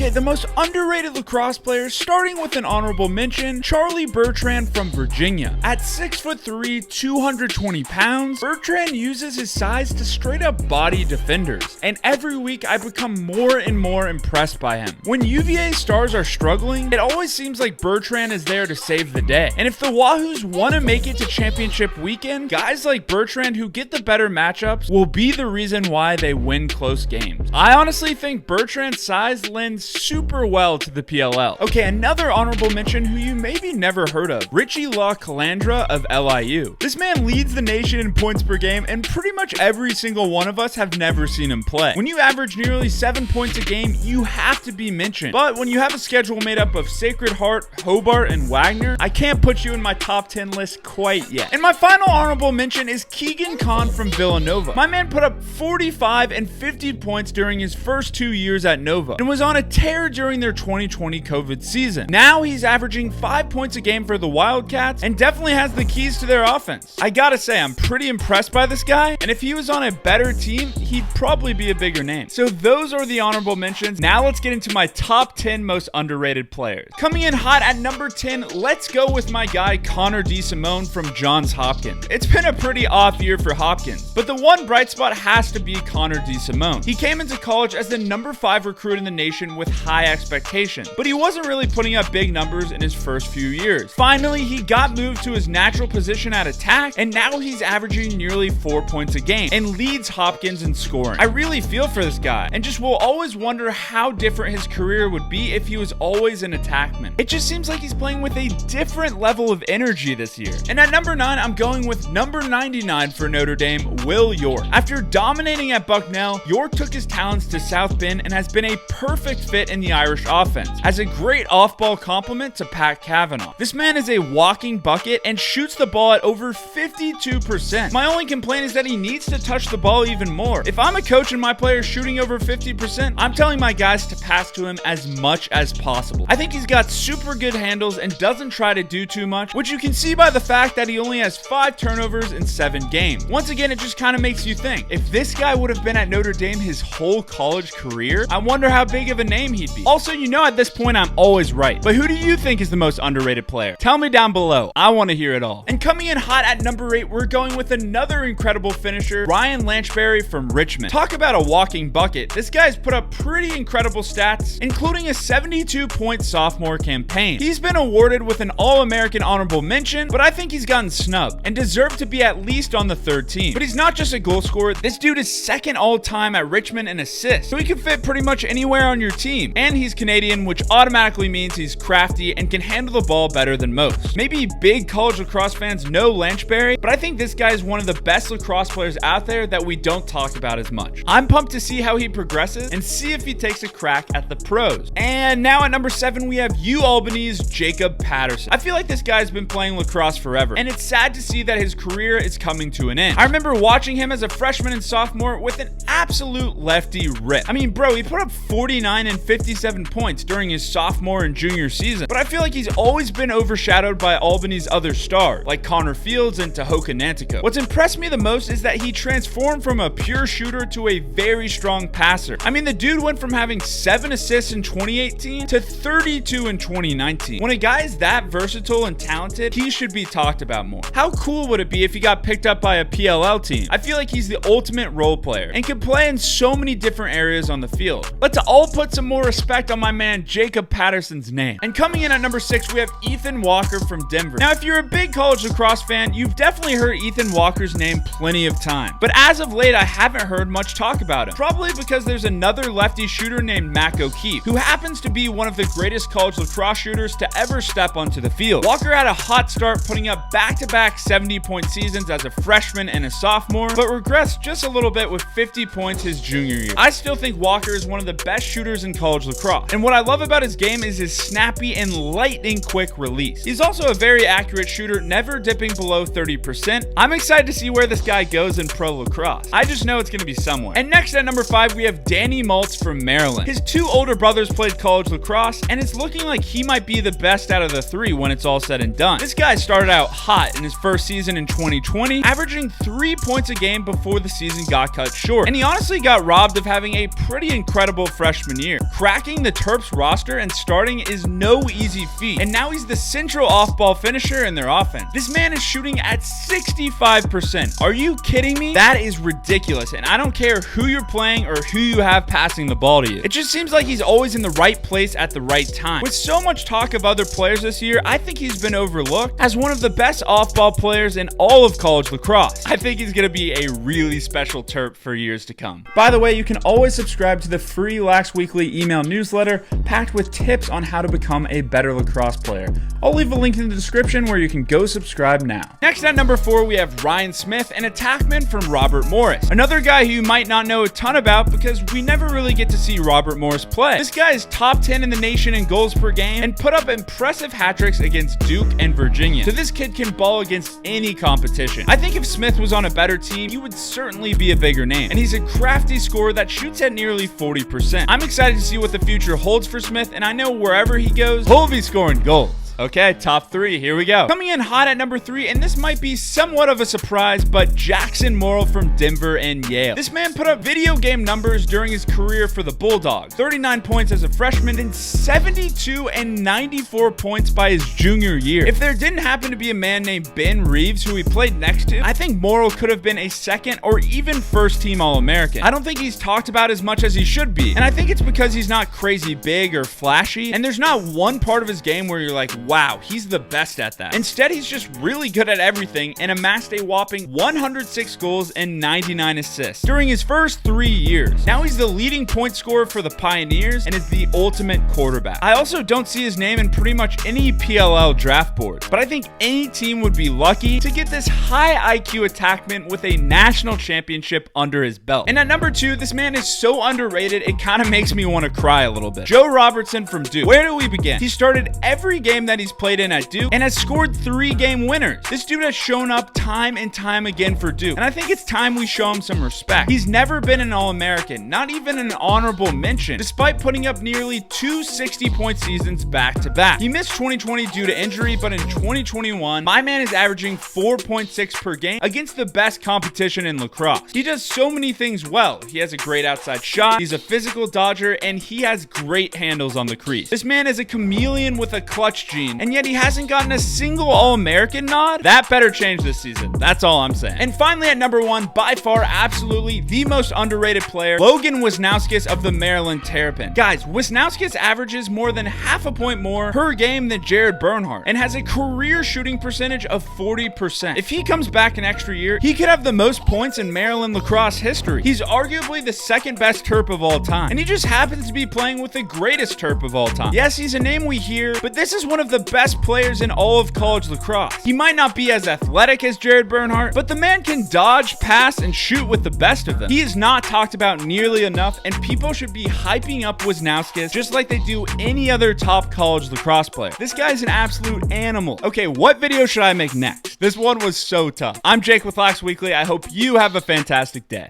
Okay, the most underrated lacrosse players, starting with an honorable mention, Charlie Bertrand from Virginia. At 6'3", 220 pounds, Bertrand uses his size to straight up body defenders, and every week I become more and more impressed by him. When UVA stars are struggling, it always seems like Bertrand is there to save the day. And if the Wahoos want to make it to championship weekend, guys like Bertrand who get the better matchups will be the reason why they win close games. I honestly think Bertrand's size lends super well to the PLL. Okay, another honorable mention who you maybe never heard of, Richie LaCalandra of LIU. This man leads the nation in points per game, and pretty much every single one of us have never seen him play. When you average nearly 7 points a game, you have to be mentioned. But when you have a schedule made up of Sacred Heart, Hobart, and Wagner, I can't put you in my top 10 list quite yet. And my final honorable mention is Keegan from Villanova. My man put up 45 and 50 points during his first 2 years at Nova and was on a tear during their 2020 COVID season. Now he's averaging 5 points a game for the Wildcats and definitely has the keys to their offense. I gotta say, I'm pretty impressed by this guy, and if he was on a better team, he'd probably be a bigger name. So those are the honorable mentions. Now let's get into my top 10 most underrated players. Coming in hot at number 10, let's go with my guy Connor DeSimone from Johns Hopkins. It's been a pretty off year for Hopkins, but the one bright spot has to be Connor DeSimone. He came into college as the number 5 recruit in the nation with high expectations, but he wasn't really putting up big numbers in his first few years. Finally, he got moved to his natural position at attack, and now he's averaging nearly 4 points a game and leads Hopkins in scoring. I really feel for this guy, and just will always wonder how different his career would be if he was always an attackman. It just seems like he's playing with a different level of energy this year. And at number 9, I'm going with number 99 for Notre Dame, Will Yorke. After dominating at Bucknell, Yorke took his talents to South Bend and has been a perfect fit in the Irish offense. Has a great off-ball complement to Pat Cavanaugh. This man is a walking bucket and shoots the ball at over 52%. My only complaint is that he needs to touch the ball even more. If I'm a coach and my player's shooting over 50%, I'm telling my guys to pass to him as much as possible. I think he's got super good handles and doesn't try to do too much, which you can see by the fact that he only has 5 turnovers in 7 games. Once again, it just kind of makes you think, if this guy would have been at Notre Dame his whole college career, I wonder how big of a name he'd be. Also, you know at this point I'm always right, but who do you think is the most underrated player? Tell me down below. I want to hear it all. And coming in hot at number 8, we're going with another incredible finisher, Ryan Lanchbury from Richmond. Talk about a walking bucket. This guy's put up pretty incredible stats, including a 72-point sophomore campaign. He's been awarded with an All-American honorable mention, but I think he's gotten snubbed and deserved to be at least on the 3rd team. But he's not just a goal scorer. This dude is 2nd all-time at Richmond in assists, so he can fit pretty much anywhere on your team. And he's Canadian, which automatically means he's crafty and can handle the ball better than most. Maybe big college lacrosse fans know Lanchbury, but I think this guy is one of the best lacrosse players out there that we don't talk about as much. I'm pumped to see how he progresses and see if he takes a crack at the pros. And now at number 7, we have UAlbany's Jakob Patterson. I feel like this guy's been playing lacrosse forever, and it's sad to see that his career is coming to an end. I remember watching him as a freshman and sophomore with an absolute lefty rip. I mean, bro, he put up 49 and 57 points during his sophomore and junior season, but I feel like he's always been overshadowed by Albany's other stars, like Connor Fields and Tahoka Nantico. What's impressed me the most is that he transformed from a pure shooter to a very strong passer. I mean, the dude went from having 7 assists in 2018 to 32 in 2019. When a guy is that versatile and talented, he should be talked about more. How cool would it be if he got picked up by a PLL team? I feel like he's the ultimate role player and can play in so many different areas on the field. Let's all put some more respect on my man Jakob Patterson's name. And coming in at number 6, we have Ethan Walker from Denver. Now, if you're a big college lacrosse fan, you've definitely heard Ethan Walker's name plenty of time. But as of late, I haven't heard much talk about him. Probably because there's another lefty shooter named Mac O'Keefe, who happens to be one of the greatest college lacrosse shooters to ever step onto the field. Walker had a hot start, putting up back-to-back 70-point seasons as a freshman and a sophomore, but regressed just a little bit with 50 points his junior year. I still think Walker is one of the best shooters in college lacrosse, and what I love about his game is his snappy and lightning-quick release. He's also a very accurate shooter, never dipping below 30%. I'm excited to see where this guy goes in pro lacrosse. I just know it's going to be somewhere. And next at number 5, we have Danny Maltz from Maryland. His 2 older brothers played college lacrosse, and it's looking like he might be the best out of the 3 when it's all said and done. This guy started out hot in his first season in 2020, averaging 3 points a game before the season got cut short. And he honestly got robbed of having a pretty incredible freshman year. Cracking the Terps roster and starting is no easy feat, and now he's the central off-ball finisher in their offense. This man is shooting at 65%. Are you kidding me? That is ridiculous, and I don't care who you're playing or who you have passing the ball to you. It just seems like he's always in the right place at the right time. With so much talk of other players this year, I think he's been overlooked as one of the best off-ball players in all of college lacrosse. I think he's going to be a really special Terp for years to come. By the way, you can always subscribe to the free Lax Weekly email newsletter packed with tips on how to become a better lacrosse player. I'll leave a link in the description where you can go subscribe now. Next at number 4, we have Ryan Smith, an attackman from Robert Morris. Another guy who you might not know a ton about because we never really get to see Robert Morris play. This guy is top 10 in the nation in goals per game and put up impressive hat tricks against Duke and Virginia. So this kid can ball against any competition. I think if Smith was on a better team, he would certainly be a bigger name. And he's a crafty scorer that shoots at nearly 40%. I'm excited to see what the future holds for Smith, and I know wherever he goes, he'll be scoring goals. Okay, top 3, here we go. Coming in hot at number 3, and this might be somewhat of a surprise, but Jackson Morrill from Denver and Yale. This man put up video game numbers during his career for the Bulldogs. 39 points as a freshman and 72 and 94 points by his junior year. If there didn't happen to be a man named Ben Reeves who he played next to, I think Morrill could have been a second or even first team All-American. I don't think he's talked about as much as he should be, and I think it's because he's not crazy big or flashy, and there's not one part of his game where you're like, wow, he's the best at that. Instead, he's just really good at everything and amassed a whopping 106 goals and 99 assists during his first 3 years. Now he's the leading point scorer for the Pioneers and is the ultimate quarterback. I also don't see his name in pretty much any PLL draft board, but I think any team would be lucky to get this high IQ attackman with a national championship under his belt. And at number 2, this man is so underrated, it kind of makes me want to cry a little bit. Joe Robertson from Duke. Where do we begin? He started every game that he's played in at Duke and has scored 3 game winners. This dude has shown up time and time again for Duke, and I think it's time we show him some respect. He's never been an All-American, not even an honorable mention, despite putting up nearly 2 60-point seasons back-to-back. He missed 2020 due to injury, but in 2021, my man is averaging 4.6 per game against the best competition in lacrosse. He does so many things well. He has a great outside shot, he's a physical dodger, and he has great handles on the crease. This man is a chameleon with a clutch gene, and yet he hasn't gotten a single All-American nod? That better change this season. That's all I'm saying. And finally at number 1, by far, absolutely the most underrated player, Logan Wisnauskas of the Maryland Terrapins. Guys, Wisnauskas averages more than half a point more per game than Jared Bernhardt and has a career shooting percentage of 40%. If he comes back an extra year, he could have the most points in Maryland lacrosse history. He's arguably the second best Terp of all time, and he just happens to be playing with the greatest Terp of all time. Yes, he's a name we hear, but this is one of the best players in all of college lacrosse. He might not be as athletic as Jared Bernhardt, but the man can dodge, pass, and shoot with the best of them. He is not talked about nearly enough, and people should be hyping up Wisnauskas just like they do any other top college lacrosse player. This guy's an absolute animal. Okay, what video should I make next? This one was so tough. I'm Jake with Lax Weekly. I hope you have a fantastic day.